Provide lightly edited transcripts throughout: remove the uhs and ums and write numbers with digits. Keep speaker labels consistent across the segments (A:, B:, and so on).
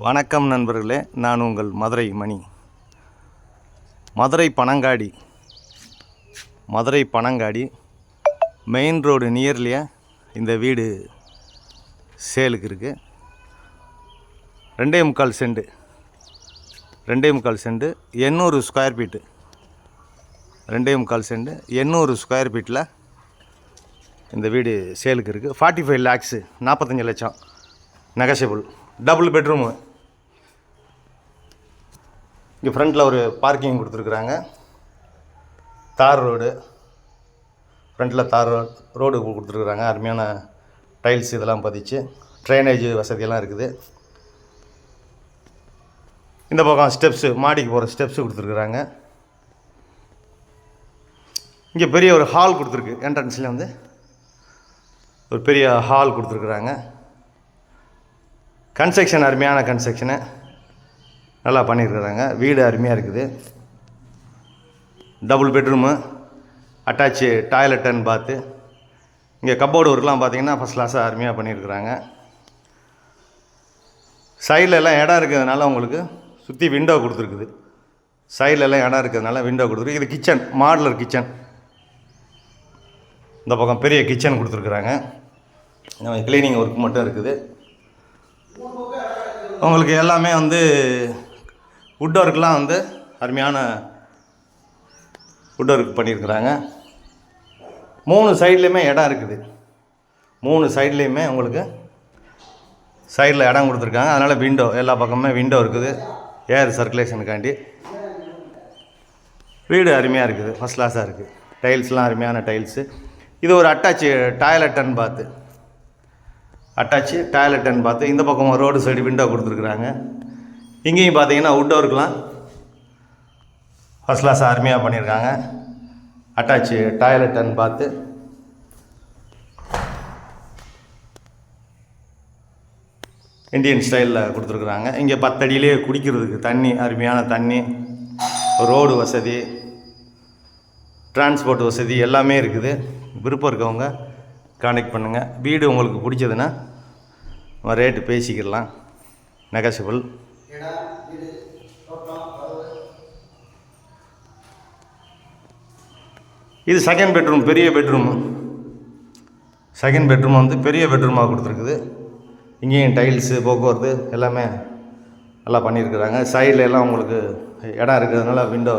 A: வணக்கம் நண்பர்களே, நான் உங்கள் மதுரை மணி. மதுரை பனங்காடி மெயின் ரோடு நியர்லியே இந்த வீடு சேலுக்கு இருக்குது. 2.25 cent 2.25 cent 800 square feet 2.25 cent 800 square ஃபீட்டில் இந்த வீடு சேலுக்கு இருக்குது. 45 lakhs 45 லட்சம் நெகஷியபிள். Double bedroom. இங்கே ஃப்ரண்ட்டில் ஒரு பார்க்கிங் கொடுத்துருக்குறாங்க. தார் ரோடு, ஃப்ரண்ட்டில் தார் ரோடு கொடுத்துருக்குறாங்க. அருமையான டைல்ஸ் இதெல்லாம் பதிச்சு ட்ரைனேஜ் வசதியெல்லாம் இருக்குது. இந்த பக்கம் ஸ்டெப்ஸு, மாடிக்கு போகிற ஸ்டெப்ஸு கொடுத்துருக்குறாங்க. இங்கே பெரிய ஒரு ஹால் கொடுத்துருக்கு. என்ட்ரன்ஸில் வந்து ஒரு பெரிய ஹால் கொடுத்துருக்குறாங்க. கன்ஸ்ட்ரக்ஷன் அருமையான கன்ஸ்ட்ரக்ஷனு நல்லா பண்ணியிருக்கிறாங்க. வீடு அருமையாக இருக்குது. Double bedroom, attach toilet and bath. இங்கே கப்போர்டு ஒர்க்லாம் பார்த்தீங்கன்னா ஃபஸ்ட் கிளாஸாக அருமையாக பண்ணியிருக்கிறாங்க. சைடில் எல்லாம் இடம் இருக்கிறதுனால உங்களுக்கு சுற்றி விண்டோ கொடுத்துருக்குது. சைடில் எல்லாம் இடம் இருக்கிறதுனால விண்டோ கொடுத்துருக்கு. இது கிச்சன், மாடுலர் கிச்சன். இந்த பக்கம் பெரிய கிச்சன் கொடுத்துருக்குறாங்க. க்ளீனிங் ஒர்க் மட்டும் இருக்குது. உங்களுக்கு எல்லாமே வந்து வுட் ஒர்க்லாம் வந்து அருமையான வுட் ஒர்க் பண்ணியிருக்கிறாங்க. 3 சைட்லேயுமே இடம் இருக்குது. 3 சைட்லேயுமே உங்களுக்கு சைடில் இடம் கொடுத்துருக்காங்க. அதனால் விண்டோ, எல்லா பக்கமுமே விண்டோ இருக்குது ஏர் சர்க்குலேஷனுக்காண்டி. வீடு அருமையாக இருக்குது, ஃபஸ்ட் கிளாஸாக இருக்குது. டைல்ஸ்லாம் அருமையான டைல்ஸு. இது ஒரு அட்டாச்சு டாய்லெட் அண்ட் பாத்து. அட்டாச்சு டாய்லெட் அண்ட் பாத்து. இந்த பக்கம் ரோடு சைடு விண்டோ கொடுத்துருக்குறாங்க. இங்கேயும் பார்த்தீங்கன்னா வுட் ஒர்க்லாம் ஃபஸ்ட் கிளாஸாக அருமையாக பண்ணியிருக்காங்க. அட்டாச்சு டாய்லெட் அண்ட் பாத்து. இந்தியன் ஸ்டைலில் கொடுத்துருக்குறாங்க. இங்கே 10 அடியிலே குடிக்கிறதுக்கு தண்ணி, அருமையான தண்ணி, ரோடு வசதி, டிரான்ஸ்போர்ட் வசதி எல்லாமே இருக்குது. விருப்பம் இருக்கவங்க கான்டெக்ட் பண்ணுங்கள். வீடு உங்களுக்கு பிடிச்சதுன்னா ரேட்டு பேசிக்கிடலாம், நெகஷியபிள். இது செகண்ட் பெட்ரூம், பெரிய பெட்ரூமு. செகண்ட் பெட்ரூம் வந்து பெரிய பெட்ரூமாக கொடுத்துருக்குது. இங்கேயும் டைல்ஸு, போக்குவரத்து எல்லாமே நல்லா பண்ணியிருக்கிறாங்க. சைடில் எல்லாம் உங்களுக்கு இடம் இருக்கிறதுனால விண்டோ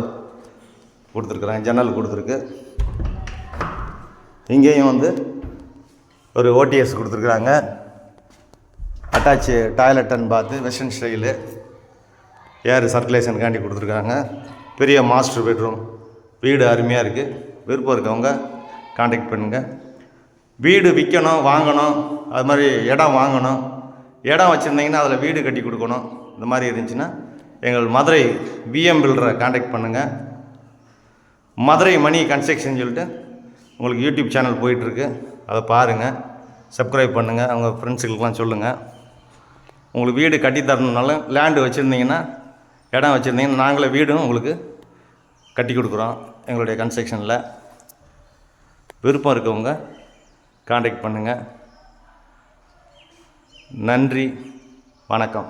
A: கொடுத்துருக்குறாங்க, ஜன்னல் கொடுத்துருக்கு. இங்கேயும் வந்து ஒரு ஓடிஎஸ் கொடுத்துருக்குறாங்க. அட்டாச்சு டாய்லெட் அண்ட் பாத்து, வெஸ்டர்ன் ஸ்டைலு, ஏர் சர்க்குலேஷனுக்காண்டி கொடுத்துருக்காங்க. பெரிய மாஸ்டர் பெட்ரூம். வீடு அருமையாக இருக்குது. விருப்பம் இருக்கவங்க கான்டாக்ட் பண்ணுங்கள். வீடு விற்கணும், வாங்கணும், அது மாதிரி இடம் வாங்கணும், இடம் வச்சுருந்தீங்கன்னா அதில் வீடு கட்டி கொடுக்கணும், இந்த மாதிரி இருந்துச்சுன்னா எங்கள் மதுரை பிஎம் பில்டரை கான்டாக்ட் பண்ணுங்கள். மதுரை மணி கன்ஸ்ட்ரக்ஷன் சொல்லிட்டு உங்களுக்கு யூடியூப் சேனல் போயிட்டுருக்கு. அதை பாருங்கள், சப்ஸ்கிரைப் பண்ணுங்கள், அவங்க ஃப்ரெண்ட்ஸுக்கெலாம் சொல்லுங்கள். உங்களுக்கு வீடு கட்டித்தரணுனாலும் லேண்டு வச்சுருந்தீங்கன்னா, இடம் வச்சுருந்தீங்கன்னா நாங்களே வீடும் உங்களுக்கு கட்டி கொடுக்குறோம் எங்களுடைய கன்ஸ்ட்ரக்ஷனில். விருப்பம் இருக்கவங்க கான்டாக்ட் பண்ணுங்கள். நன்றி, வணக்கம்.